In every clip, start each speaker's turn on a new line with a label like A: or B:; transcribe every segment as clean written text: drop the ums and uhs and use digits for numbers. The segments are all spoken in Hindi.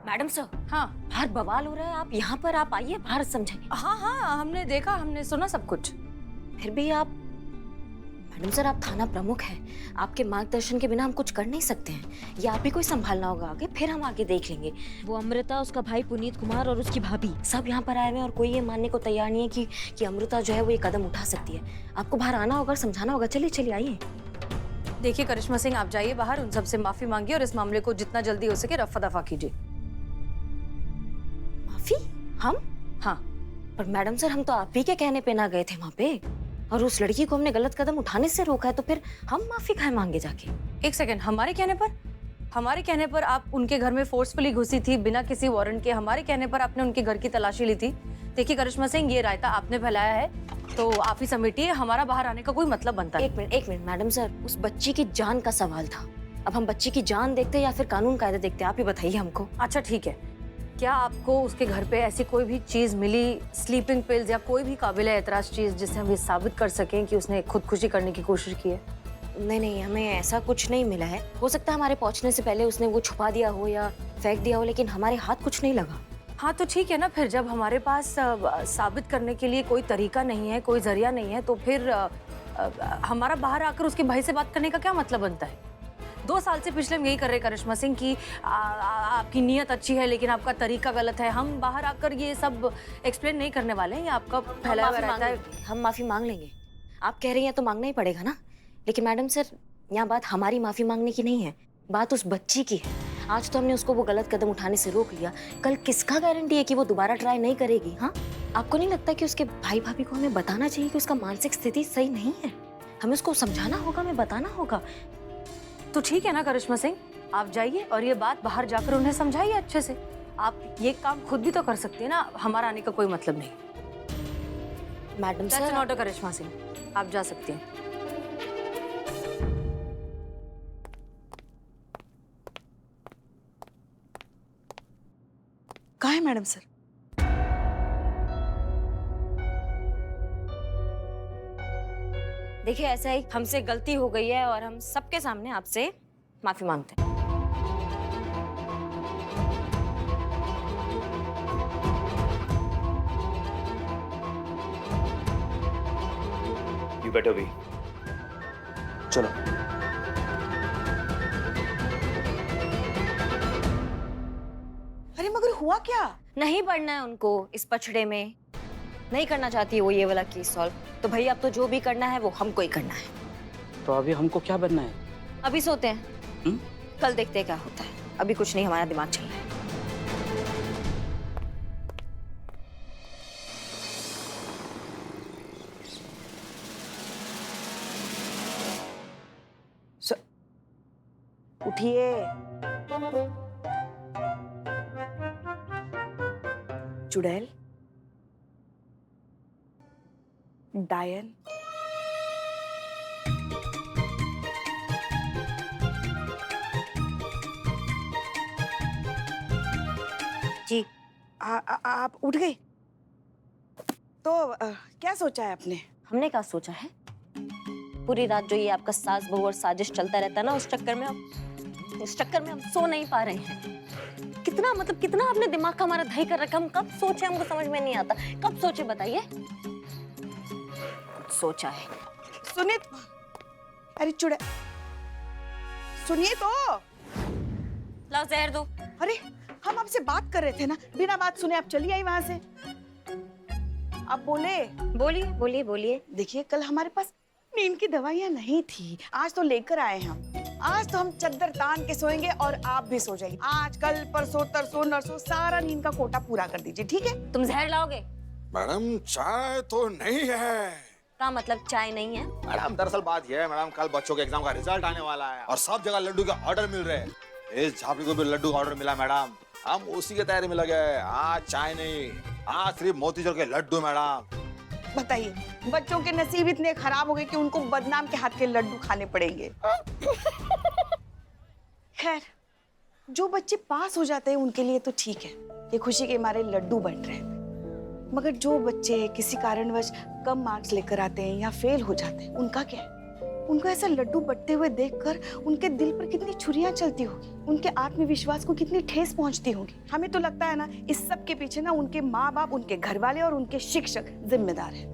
A: मैडम सर,
B: हाँ
A: बाहर बवाल हो रहा है, आप यहाँ पर आप आइए, बाहर समझाइए।
B: हाँ हाँ, हमने देखा, हमने सुना सब कुछ।
A: फिर भी आप मैडम सर, आप थाना प्रमुख हैं, आपके मार्गदर्शन के बिना हम कुछ कर नहीं सकते हैं। ये आप ही को ही संभालना होगा आगे, फिर हम आगे देख लेंगे। वो अमृता, उसका भाई पुनीत कुमार और उसकी भाभी सब यहाँ पर आए हुए हैं और कोई ये मानने को तैयार नहीं है कि अमृता जो है वो ये कदम उठा सकती है। आपको बाहर आना होगा, समझाना होगा। चलिए चलिए आइए।
B: देखिए करिश्मा सिंह, आप जाइए बाहर, उन सबसे माफी मांगिए और इस मामले को जितना जल्दी हो सके रफा दफा कीजिए।
A: माफी? हम?
B: हाँ
A: पर मैडम सर, हम तो आप ही के कहने पे ना गए थे वहाँ पे, और उस लड़की को हमने गलत कदम उठाने से रोका है, तो फिर हम माफी खाए मांगे जाके?
B: एक सेकंड, हमारे कहने पर आप उनके घर में फोर्सफुली घुसी थी बिना किसी वारंट के। हमारे कहने पर आपने उनके घर की तलाशी ली थी। देखिए करिश्मा सिंह, ये रायता आपने फैलाया है तो आप ही समेटिए, हमारा बाहर आने का कोई मतलब बनता है।
A: एक मिनट मैडम सर, उस बच्ची की जान का सवाल था। अब हम बच्ची की जान देखते या फिर कानून कायदे देखते, आप ही बताइए हमको।
B: अच्छा ठीक है, क्या आपको उसके घर पे ऐसी कोई भी चीज मिली, स्लीपिंग पिल्स या कोई भी काबिल एतराज चीज, जिससे हम ये साबित कर सकें कि उसने खुदकुशी करने की कोशिश की है?
A: नहीं, हमें ऐसा कुछ नहीं मिला है। हो सकता है हमारे पहुंचने से पहले उसने वो छुपा दिया हो या फेंक दिया हो, लेकिन हमारे हाथ कुछ नहीं लगा।
B: हाँ तो ठीक है ना, फिर जब हमारे पास साबित करने के लिए कोई तरीका नहीं है, कोई जरिया नहीं है, तो फिर हमारा बाहर आकर उसके भाई से बात करने का क्या मतलब बनता है? 2 साल से पिछले हम यही कर रहे हैं करिश्मा सिंह कि आपकी नीयत अच्छी है लेकिन आपका तरीका गलत है। हम बाहर आकर ये सब एक्सप्लेन नहीं करने वाले हैं, ये आपका फैलाया हुआ रहता है।
A: हम माफी मांग लेंगे। आप कह रही हैं तो मांगना ही पड़ेगा ना। लेकिन मैडम सर, यहाँ बात हमारी माफी मांगने की नहीं है, बात उस बच्ची की है। आज तो हमने उसको वो गलत कदम उठाने से रोक लिया, कल किसका गारंटी है कि वो दोबारा ट्राई नहीं करेगी? हाँ, आपको नहीं लगता कि उसके भाई भाभी को हमें बताना चाहिए कि उसका मानसिक स्थिति सही नहीं है? हमें उसको समझाना होगा, हमें बताना होगा।
B: तो ठीक है ना करिश्मा सिंह, आप जाइए और ये बात बाहर जाकर उन्हें समझाइए अच्छे से। आप ये काम खुद भी तो कर सकती है ना, हमारा आने का कोई मतलब नहीं।
A: Madam
B: that's
A: sir,
B: not a Karishma Singh, आप जा सकती हैं।
C: कहाँ है मैडम सर?
A: देखिए ऐसा ही हमसे गलती हो गई है और हम सबके सामने आपसे माफी मांगते हैं।
D: You better be. चलो।
C: अरे मगर हुआ क्या?
A: नहीं पढ़ना है उनको इस पछड़े में, नहीं करना चाहती वो ये वाला केस सॉल्व। तो भाई अब तो जो भी करना है वो हमको ही करना है।
E: तो अभी हमको क्या बनना है?
A: अभी सोते हैं, कल देखते हैं क्या होता है। अभी कुछ नहीं, हमारा दिमाग चल रहा है।
C: उठिए। चुड़ैल, डायन,
A: जी,
C: आप उठ गई? तो क्या सोचा है आपने?
A: हमने क्या सोचा है? पूरी रात जो ये आपका सास बहू और साजिश चलता रहता है ना, उस चक्कर में हम सो नहीं पा रहे हैं। कितना आपने दिमाग का हमारा दही कर रखा। हम कब सोचे, हमको समझ में नहीं आता। कब सोचे बताइए? कुछ सोचा है।
C: सुनिए, अरे चुड़ैल, सुनिए तो।
A: लाओ जहर दो।
C: अरे हम आपसे बात कर रहे थे ना, बिना बात सुने आप चली आई वहां से। आप बोलिए। देखिए कल हमारे पास नींद की दवाइयाँ नहीं थी, आज तो लेकर आए हम। आज तो हम चद्दर तान के सोएंगे और आप भी सो जाइए। आज कल परसों तरसों नरसों सारा नींद का कोटा पूरा कर दीजिए, ठीक है?
A: तुम जहर लाओगे?
F: मैडम चाय तो नहीं है।
A: क्या मतलब चाय नहीं है?
F: मैडम दरअसल बात यह है मैडम, कल बच्चों के एग्जाम का रिजल्ट आने वाला है और सब जगह लड्डू के ऑर्डर मिल रहे हैं। इस झापड़ी को भी लड्डू का ऑर्डर मिला मैडम, हम उसी की तैयारी में लगे हैं। आज चाय नहीं, आज सिर्फ मोतीचूर के लड्डू मैडम।
C: बताइए, बच्चों के नसीब इतने खराब हो गए कि उनको बदनाम के हाथ के लड्डू खाने पड़ेंगे। खैर, जो बच्चे पास हो जाते हैं उनके लिए तो ठीक है, ये खुशी के मारे लड्डू बन रहे हैं। मगर जो बच्चे किसी कारणवश कम मार्क्स लेकर आते हैं या फेल हो जाते हैं, उनका क्या है? उनको ऐसा लड्डू बटते हुए देखकर उनके दिल पर कितनी छुरियां चलती होगी, उनके आत्मविश्वास को कितनी ठेस पहुंचती होगी। हमें तो लगता है ना इस सब के पीछे ना उनके माँ बाप, उनके घर वाले और उनके शिक्षक जिम्मेदार हैं।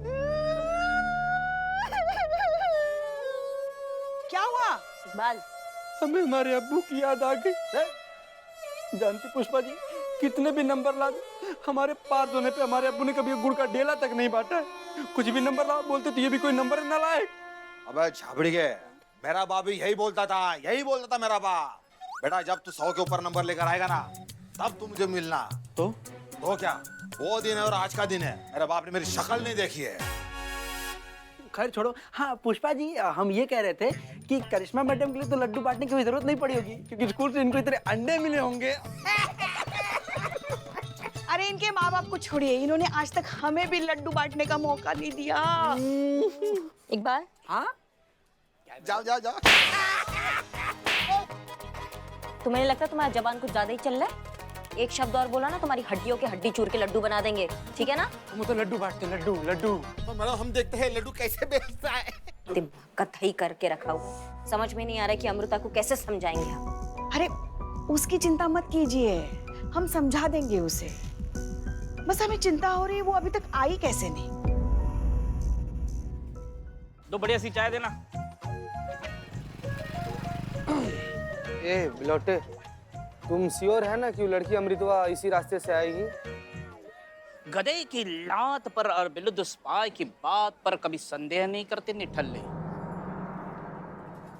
C: क्या हुआ?
A: इकबाल,
E: हमें हमारे अब्बू की याद आ गई है। जानती पुष्पा जी, कितने भी नंबर ला दो, हमारे पास होने पे हमारे अब्बू ने कभी गुड़ का डेला तक नहीं बांटा है। कुछ भी नंबर लाओ बोलते तो ये भी कोई नंबर न लाए।
F: अबे झाबड़ी के, मेरा बाप भी यही बोलता था मेरा बाप। बेटा जब तू 100 के ऊपर नंबर लेकर आएगा ना, तब तू मुझे मिलना।
E: तो
F: क्या वो दिन है और आज का दिन है, मेरे बाप ने मेरी शक्ल नहीं देखी है।
E: खैर छोड़ो। हाँ पुष्पा जी, हम ये कह रहे थे कि करिश्मा मैडम के लिए तो लड्डू बांटने की जरूरत नहीं पड़ी होगी, क्योंकि स्कूल से इनको इतने अंडे मिले होंगे।
C: अरे इनके माँ बाप को छोड़िए, इन्होंने आज तक हमें भी लड्डू बांटने का मौका नहीं दिया।
A: इकबाल,
E: हाँ
F: जाओ जाओ जाओ।
A: तुम्हें लगता है तुम्हारा जबान कुछ ज्यादा ही चल रहा है? एक शब्द और बोला ना, तुम्हारी हड्डियों के हड्डी चूर के लड्डू बना देंगे, ठीक है ना?
E: हम तो लड्डू बांटते, लड्डू लड्डू।
F: तो मैडम हम देखते हैं लड्डू कैसे बेचता है।
A: दिमाग कथई करके रखा हुआ, समझ में नहीं आ रहा कि अमृता को कैसे समझाएंगे हम।
C: अरे उसकी चिंता मत कीजिए, हम समझा देंगे उसे। बस हमें चिंता हो रही है वो अभी तक आई कैसे नहीं।
E: दो बढ़िया सी चाय देना।
G: ए बिलोटे, तुम श्योर है ना कि लड़की अमृतवा इसी रास्ते से आएगी?
E: गधे की लात पर और बिलुदुस्पाय की बात पर कभी संदेह नहीं करते निठल्ले।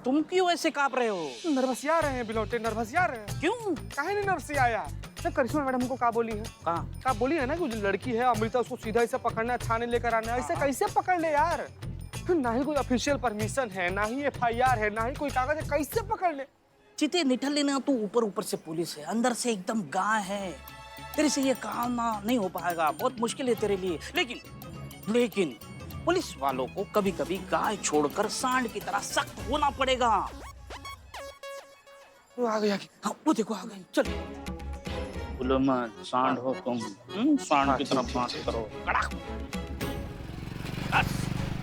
E: तुम क्यों ऐसे कांप रहे हो?
G: नर्वसिया रहे हैं बिलोटे, नर्वसिया रहे हैं।
E: क्यों?
G: काहे नहीं नर्वसिया यार? जब करिश्मा मैडम को का बोली है? का बोली है ना कि जो लड़की है अमृता, उसको सीधा ऐसे पकड़ना है, थाने लेकर आना है। ऐसे कैसे पकड़ ले यार? ना ही कोई ऑफिशियल परमिशन है, ना ही FIR है, ना ही कोई कागज है, कैसे पकड़ ले?
E: चिते निठल्ले ना, तू ऊपर ऊपर से पुलिस है, अंदर से एकदम गाय है। तेरे से ये काम ना नहीं हो पाएगा, बहुत मुश्किल है तेरे लिए। लेकिन पुलिस वालों को कभी कभी गाय छोड़कर सांड की तरह सख्त होना पड़ेगा।
G: वो आ गया।
E: हाँ वो देखो आ गई, चल। बोलो मत, सांड हो तुम, सांड की तरह बात करो। कड़क।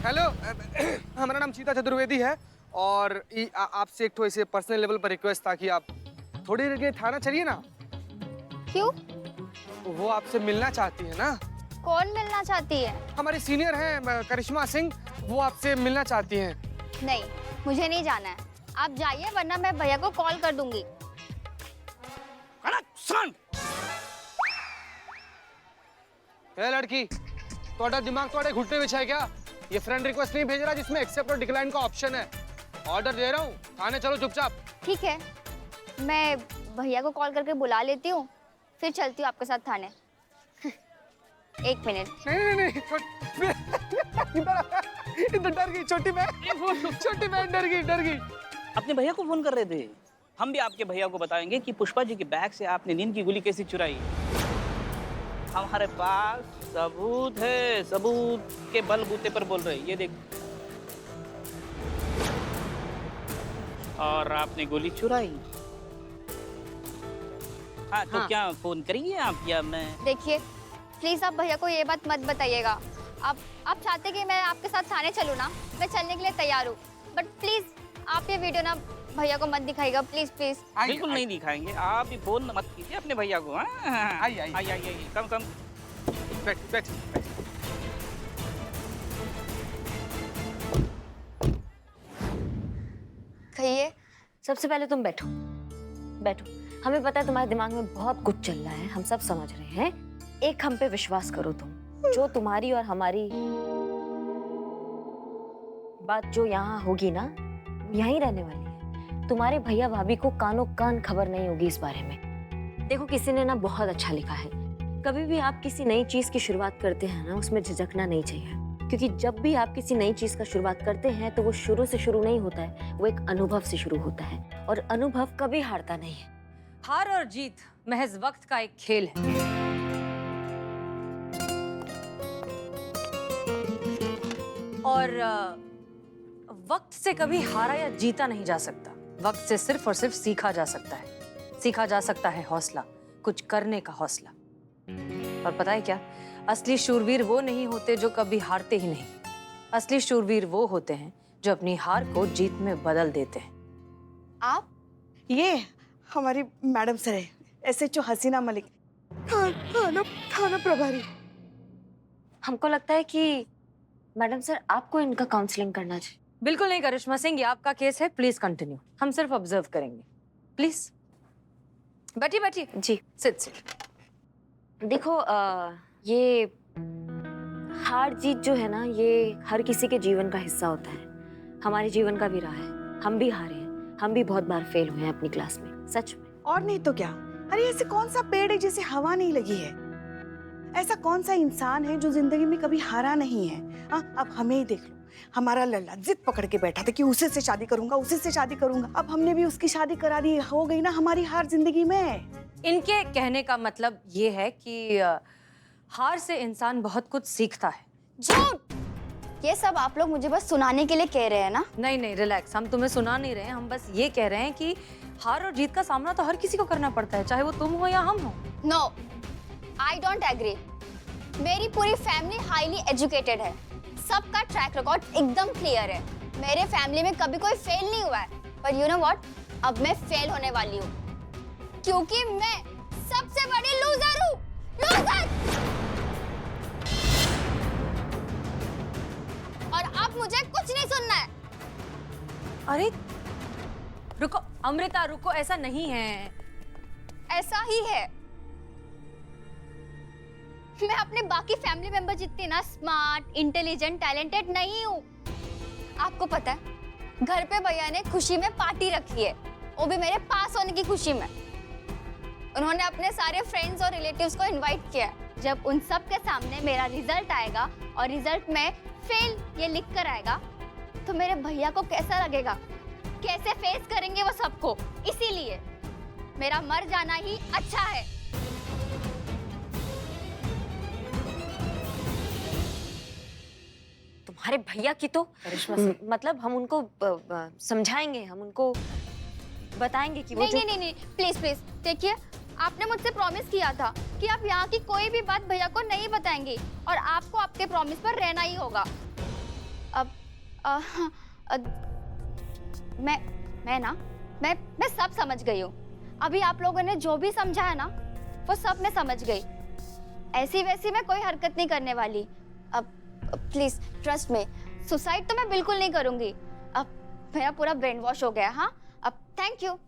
G: हेलो, हमारा नाम सीता चतुर्वेदी है और आपसे एक तो ऐसे पर्सनल लेवल पर रिक्वेस्ट था कि आप थोड़ी देर के लिए थाना चलिए ना।
H: क्यों?
G: वो आपसे मिलना चाहती है ना।
H: कौन मिलना चाहती है?
G: हमारी सीनियर हैं करिश्मा सिंह, वो आपसे मिलना चाहती हैं।
H: नहीं, मुझे नहीं जाना है। आप जाइए वरना मैं भैया को कॉल कर दूंगी।
E: कड़क सांड।
G: ए लड़की, थोड़ा दिमाग थोड़े घुटने बिछा है क्या? ये फ्रेंड रिक्वेस्ट नहीं भेज रहा जिसमें एक्सेप्ट और डिक्लाइन का ऑप्शन है। ऑर्डर दे रहा हूँ, थाने चलो चुपचाप।
H: ठीक है, मैं भैया को कॉल करके बुला लेती हूँ, फिर चलती हूँ आपके साथ थाने। 1 मिनट।
G: नहीं, इधर डर गई छोटी बहन डर गई।
E: अपने भैया को फोन कर रहे थे। हम भी आपके भैया को बताएंगे कि पुष्पा जी के बैग से आपने नींद की गोली कैसे चुराई। हमारे पास सबूत है, सबूत के बलबूते पर बोल रहे, ये देख। और आपने गोली चुराई। हाँ तो
H: हाँ।
E: क्या फोन करेंगे आप या मैं?
H: देखिए, प्लीज आप भैया को ये बात मत बताइएगा। आप चाहते कि मैं आपके साथ थाने चलूँ ना, मैं चलने के लिए तैयार हूँ, बट प्लीज आप ये वीडियो ना भैया को मत दिखाइएगा, प्लीज प्लीज।
E: बिल्कुल नहीं दिखाएंगे, आप भी फोन मत कीजिए अपने भैया को। आइए, कम
G: बैठ।
A: कहिए, सबसे पहले तुम बैठो। हमें पता है तुम्हारे दिमाग में बहुत कुछ चल रहा है, हम सब समझ रहे हैं। एक हम पे विश्वास करो तुम, जो तुम्हारी और हमारी बात जो यहाँ होगी ना, यहीं रहने वाली है। तुम्हारे भैया भाभी को कानों कान खबर नहीं होगी इस बारे में। देखो, किसी ने ना बहुत अच्छा लिखा है, कभी भी आप किसी नई चीज की शुरुआत करते हैं ना, उसमें झिझकना नहीं चाहिए, क्योंकि जब भी आप किसी नई चीज का शुरुआत करते हैं तो वो शुरू से शुरू नहीं होता है, वो एक अनुभव से शुरू होता है, और अनुभव कभी हारता नहीं है।
B: हार और जीत महज वक्त का एक खेल है। और वक्त से कभी हारा या जीता नहीं जा सकता। वक्त से सिर्फ और सिर्फ सीखा जा सकता है। सीखा जा सकता है हौसला, कुछ करने का हौसला। और पता है क्या, असली शूरवीर वो नहीं होते जो कभी हारते ही नहीं। असली शूरवीर वो होते हैं जो अपनी हार को जीत में बदल देते हैं।
C: आप ये हमारी मैडम सर है, SHO हसीना मलिक, थाना प्रभारी।
A: हमको लगता है कि मैडम सर आपको इनका काउंसलिंग करना चाहिए।
B: बिल्कुल नहीं करिश्मा सिंह, ये आपका केस है, प्लीज कंटिन्यू। हम सिर्फ ऑब्जर्व करेंगे। प्लीज बैठिए बैठिए।
A: जी
B: सिट सिट।
A: देखो ये हार जीत जो है ना, ये हर किसी के जीवन का हिस्सा होता है। हमारे जीवन का भी रहा है, हम भी हारे हैं, हम भी बहुत बार फेल हुए हैं अपनी क्लास में, सच में।
C: और नहीं तो क्या। अरे ऐसे कौन सा पेड़ है जिसे हवा नहीं लगी है? ऐसा कौन सा इंसान है जो जिंदगी में कभी हारा नहीं है? अब हमें ही देख लो, हमारा लल्ला जिद पकड़ के बैठा था कि उसी से शादी करूंगा, उसी से शादी करूंगा। अब हमने भी उसकी शादी करा दी, हो गई ना हमारी हार जिंदगी में।
B: इनके कहने का मतलब ये है कि हार से इंसान बहुत कुछ सीखता है।
H: झूठ! ये सब आप लोग मुझे बस सुनाने के लिए कह रहे हैं ना?
B: नहीं नहीं रिलैक्स, हम तुम्हें सुना नहीं रहे हैं, हम बस ये कह रहे हैं कि हार और जीत का सामना तो हर किसी को करना पड़ता है, चाहे वो तुम हो या हम हो।
H: No, I don't agree. मेरी पूरी फैमिली हाईली एजुकेटेड है, सबका ट्रैक रिकॉर्ड एकदम क्लियर है। मेरे फैमिली में कभी कोई फेल नहीं हुआ है। पर यू नो व्हाट, अब मैं फेल होने वाली हूँ, क्योंकि मैं सबसे बड़ी लूजर हूँ। लूजर! और अब मुझे कुछ नहीं सुनना है।
B: अरे रुको अमृता, रुको, ऐसा नहीं है।
H: ऐसा ही है। मैं अपने बाकी फैमिली मेंबर जितनी ना स्मार्ट, इंटेलिजेंट, टैलेंटेड नहीं हूँ। आपको पता है, घर पे भैया ने खुशी में पार्टी रखी है, वो भी मेरे पास होने की खुशी में। उन्होंने अपने सारे फ्रेंड्स और रिलेटिव्स को इनवाइट किया है। जब उन सब के सामने मेरा रिजल्ट आएगा और रिजल्ट में फेल ये लिख कर आएगा, तो मेरे भैया को कैसा लगेगा? कैसे फेस करेंगे वो सबको? इसीलिए मेरा मर जाना ही अच्छा है।
A: तुम्हारे भैया की तो मतलब हम उनको समझाएंगे, हम उनको बताएंगे कि वो
H: नहीं, नहीं, नहीं, प्लीज प्लीज देखिए, आपने मुझसे प्रॉमिस किया था कि आप यहाँ की कोई भी बात भैया को नहीं बताएंगे और आपको आपके प्रॉमिस पर रहना ही होगा। अब मैं सब समझ गई हूँ। अभी आप लोगों ने जो भी समझाया ना, वो सब मैं समझ गई। ऐसी वैसी मैं कोई हरकत नहीं करने वाली। अब प्लीज ट्रस्ट में, सुसाइड तो मैं बिल्कुल नहीं करूंगी। अब मेरा पूरा ब्रेन वॉश हो गया। हाँ, अब थैंक यू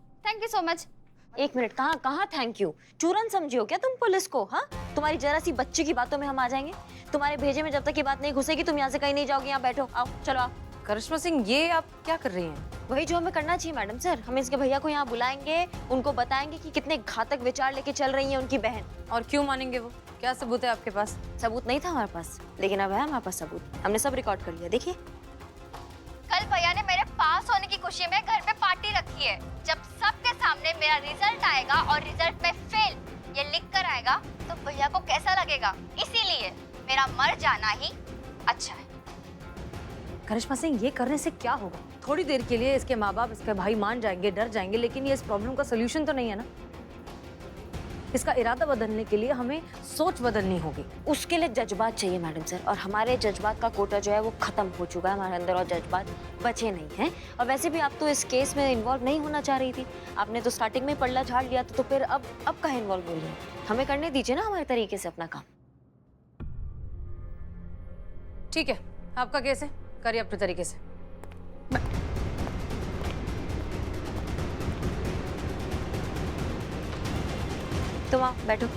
H: सो मच।
A: एक मिनट, कहाँ थैंक यू? चूरन समझियो क्या तुम पुलिस को? हाँ, तुम्हारी जरा सी बच्ची की बातों में हम आ जाएंगे? तुम्हारे भेजे में जब तक ये बात नहीं घुसेगी तुम यहाँ से कहीं नहीं जाओगी। यहाँ बैठो, आओ, चलो आओ।
B: करिश्मा सिंह, ये आप क्या कर रही हैं?
A: वही जो हमें करना चाहिए मैडम सर। हम इसके भैया को यहाँ बुलाएंगे, उनको बताएंगे कि कितने घातक विचार लेके चल रही है उनकी बहन।
B: और क्यों मानेंगे वो? क्या सबूत है आपके पास?
A: सबूत नहीं था हमारे पास, लेकिन अब है हमारे पास सबूत। हमने सब रिकॉर्ड कर लिया, देखिए।
H: कल भैया ने मेरे पास होने की खुशी में घर पे पार्टी रखी है। जब सबके सामने मेरा रिजल्ट आएगा और रिजल्ट में फेल ये लिख कर आएगा, तो भैया को कैसा लगेगा? इसीलिए मेरा मर जाना ही अच्छा है।
B: करिश्मा सिंह, ये करने से क्या होगा? थोड़ी देर के लिए इसके माँ बाप, इसके भाई मान जाएंगे, डर जाएंगे, लेकिन ये इस प्रॉब्लम का सोल्यूशन तो नहीं है ना। इसका इरादा बदलने के लिए हमें सोच बदलनी होगी।
A: उसके लिए जज्बात चाहिए मैडम सर, और हमारे जज्बात का कोटा जो है वो खत्म हो चुका है हमारे अंदर, और जज्बात बचे नहीं हैं। और वैसे भी आप तो इस केस में इन्वॉल्व नहीं होना चाह रही थी। आपने तो स्टार्टिंग में पल्ला झाड़ लिया था, तो फिर अब कहाँ इन्वॉल्व हो रही है? हमें करने दीजिए ना हमारे तरीके से अपना काम।
B: ठीक है, आपका केस है, करिए अपने तरीके से।
A: तुम आओ, बैठो।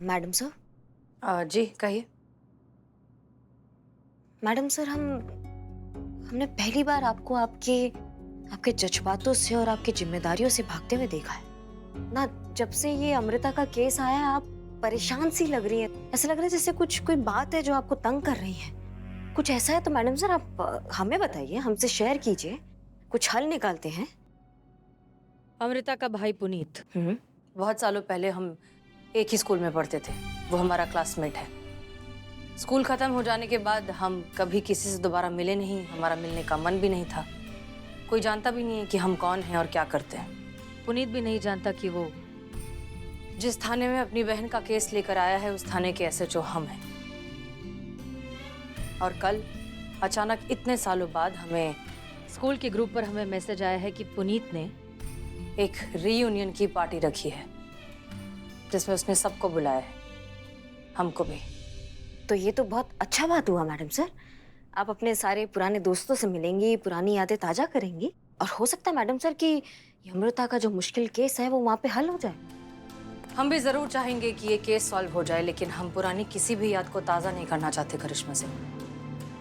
A: मैडम सर,
B: जी कहिए।
A: मैडम सर, हमने पहली बार आपको आपके जज्बातों से और आपकी जिम्मेदारियों से भागते हुए देखा है ना। जब से ये अमृता का केस आया, आप परेशान सी लग रही है। ऐसा लग रहा है जैसे कोई बात है जो आपको तंग कर रही है। कुछ ऐसा है तो मैडम सर आप हमें बताइए, हमसे शेयर कीजिए, कुछ हल निकालते हैं।
B: अमृता का भाई पुनीत, बहुत सालों पहले हम एक ही स्कूल में पढ़ते थे। वो हमारा क्लासमेट है। स्कूल खत्म हो जाने के बाद हम कभी किसी से दोबारा मिले नहीं। हमारा मिलने का मन भी नहीं था। कोई जानता भी नहीं है कि हम कौन हैं और क्या करते हैं। पुनीत भी नहीं जानता कि वो जिस थाने में अपनी बहन का केस लेकर आया है, उस थाने के SHO हम हैं। और कल अचानक इतने सालों बाद हमें स्कूल के ग्रुप पर हमें मैसेज आया है कि पुनीत ने एक रीयूनियन की पार्टी रखी है, जिसमें उसने सबको बुलाया है, हमको भी।
A: तो ये तो बहुत अच्छा बात हुआ मैडम सर। आप अपने सारे पुराने दोस्तों से मिलेंगी, पुरानी यादें ताजा करेंगी, और हो सकता है मैडम सर कि ये अमृता का जो मुश्किल केस है वो वहाँ पे हल हो जाए।
B: हम भी जरूर चाहेंगे कि ये केस सॉल्व हो जाए, लेकिन हम पुरानी किसी भी याद को ताज़ा नहीं करना चाहते करिश्मा से।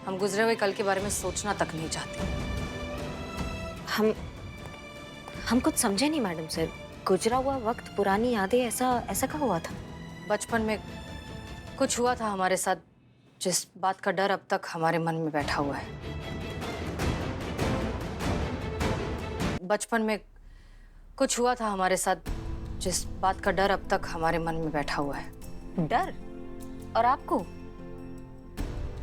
B: हम गुजरे हुए कल के बारे में सोचना तक नहीं चाहते।
A: हम कुछ समझे नहीं मैडम सर। गुजरा हुआ वक्त, पुरानी यादें, ऐसा क्या हुआ था?
B: बचपन में कुछ हुआ था हमारे साथ, जिस बात का डर अब तक हमारे मन में बैठा हुआ है। बचपन में कुछ हुआ था हमारे साथ, जिस बात का डर अब तक हमारे मन में बैठा हुआ है।
A: डर? और आपको?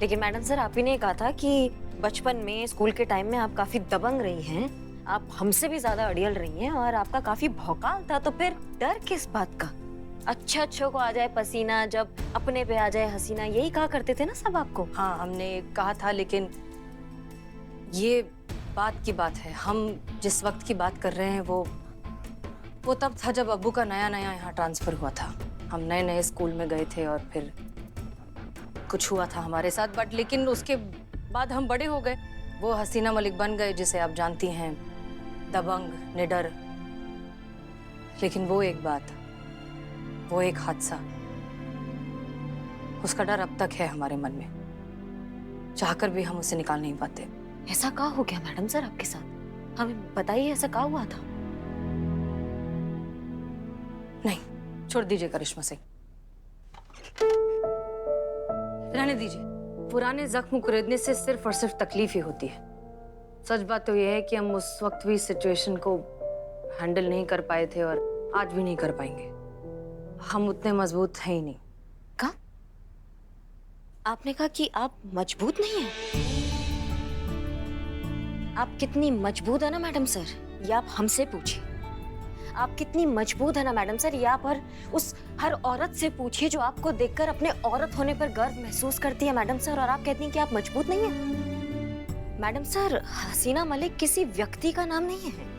A: लेकिन मैडम सर, आप ही ने कहा था कि बचपन में, स्कूल के टाइम में आप काफी दबंग रही हैं, आप हमसे भी ज्यादा अड़ियल रही हैं और आपका काफी भौकाल था। तो फिर डर किस बात का? अच्छों को आ जाए पसीना, जब अपने पे आ जाए हसीना, यही कहा करते थे ना सब आपको।
B: हाँ, हमने कहा था, लेकिन ये बात की बात है। हम जिस वक्त की बात कर रहे हैं वो तब था जब अब्बू का नया यहाँ ट्रांसफर हुआ था। हम नए स्कूल में गए थे और फिर कुछ हुआ था हमारे साथ, बट लेकिन उसके बाद हम बड़े हो गए। वो हसीना मलिक बन गए, जिसे आप जानती हैं, दबंग, निडर। लेकिन वो एक बात, वो एक हादसा, उसका डर अब तक है हमारे मन में। चाहकर भी हम उसे निकाल नहीं पाते।
A: ऐसा क्या हो गया मैडम सर आपके साथ? हमें बताइए, ऐसा क्या हुआ था?
B: नहीं, छोड़ दीजिए करिश्मा सिंह, रहने दीजिए। पुराने जख्म कुरेदने से सिर्फ और सिर्फ तकलीफ ही होती है। सच बात तो यह है कि हम उस वक्त भी सिचुएशन को हैंडल नहीं कर पाए थे और आज भी नहीं कर पाएंगे। हम उतने मजबूत हैं ही नहीं।
A: कहा? आपने कहा कि आप मजबूत नहीं हैं? आप कितनी मजबूत है ना मैडम सर, ये आप हमसे पूछिए। आप कितनी मजबूत है ना मैडम सर, ये आप उस हर औरत से पूछिए जो आपको देखकर अपने औरत होने पर गर्व महसूस करती है मैडम सर, और आप कहती हैं कि आप मजबूत नहीं हैं। मैडम सर, हसीना मलिक किसी व्यक्ति का नाम नहीं है।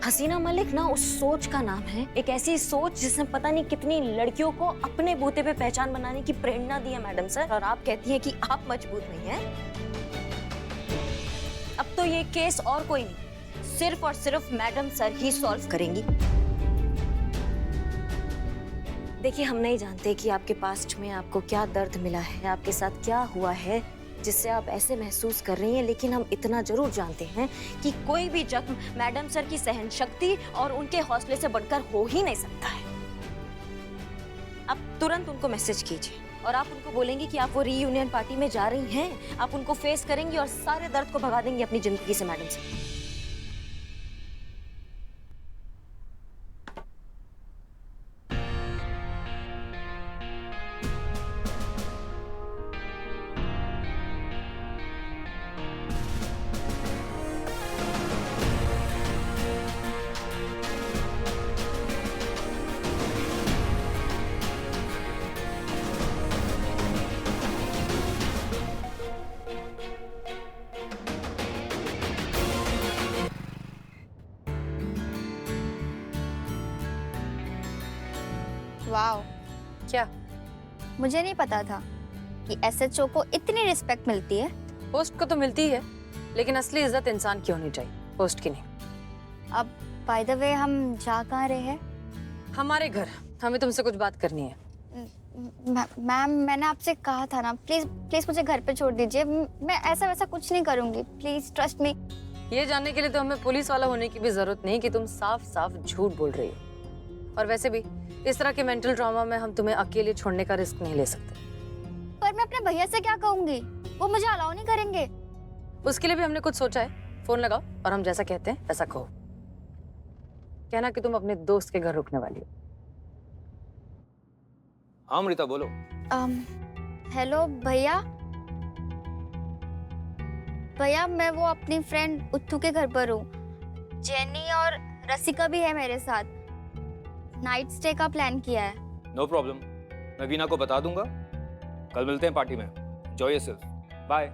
A: हसीना मलिक ना उस सोच का नाम है, एक ऐसी सोच जिसने पता नहीं कितनी लड़कियों को अपने बूते पे पहचान बनाने की प्रेरणा दी है मैडम सर, और आप कहती हैं कि आप मजबूत नहीं हैं। अब तो ये केस और कोई नहीं, सिर्फ और सिर्फ मैडम सर ही सॉल्व करेंगी। देखिए, हम नहीं जानते कि आपके पास्ट में आपको क्या दर्द मिला है, आपके साथ क्या हुआ है जिससे आप ऐसे महसूस कर रही हैं, लेकिन हम इतना जरूर जानते हैं कि कोई भी जख्म मैडम सर की सहन शक्ति और उनके हौसले से बढ़कर हो ही नहीं सकता है। आप तुरंत उनको मैसेज कीजिए और आप उनको बोलेंगे कि आप वो रीयूनियन पार्टी में जा रही हैं। आप उनको फेस करेंगी और सारे दर्द को भगा देंगी अपनी जिंदगी से मैडम सर।
H: वाओ,
B: क्या?
H: मुझे नहीं पता था कि SHO को इतनी रिस्पेक्ट मिलती है।
B: पोस्ट को तो मिलती है, लेकिन असली इज्जत इंसान की होनी चाहिए, पोस्ट की नहीं।
H: अब बाय द वे हम जा कहाँ रहे हैं?
B: हमारे घर। हमें तुमसे कुछ बात करनी है।
H: मैम मैंने आपसे कहा था ना, प्लीज प्लीज मुझे घर पे छोड़ दीजिए। मैं ऐसा वैसा कुछ नहीं करूंगी, प्लीज ट्रस्ट मी।
B: ये जानने के लिए तो हमें पुलिस वाला होने की भी जरूरत नहीं कि तुम साफ साफ झूठ बोल रही हो। और वैसे भी इस तरह के मेंटल ट्रॉमा में हम तुम्हें अकेले छोड़ने का रिस्क नहीं ले सकते।
H: पर मैं अपने भैया से क्या कहूंगी, वो मुझे अलाउ नहीं करेंगे।
B: उसके लिए भी हमने कुछ सोचा है। फोन लगाओ और हम जैसा कहते हैं वैसा कहो। कहना कि तुम अपने दोस्त के घर रुकने वाली हो।
D: हाँ अमृता बोलो।
H: हेलो भैया। भैया मैं वो अपनी फ्रेंड उत्थू के घर पर हूँ। जेनी और रसिका भी है मेरे साथ। नाइट स्टे का प्लान किया है।
D: नो प्रॉब्लम, मैं वीना को बता दूंगा। कल मिलते हैं पार्टी में। Enjoy yourself. बाय।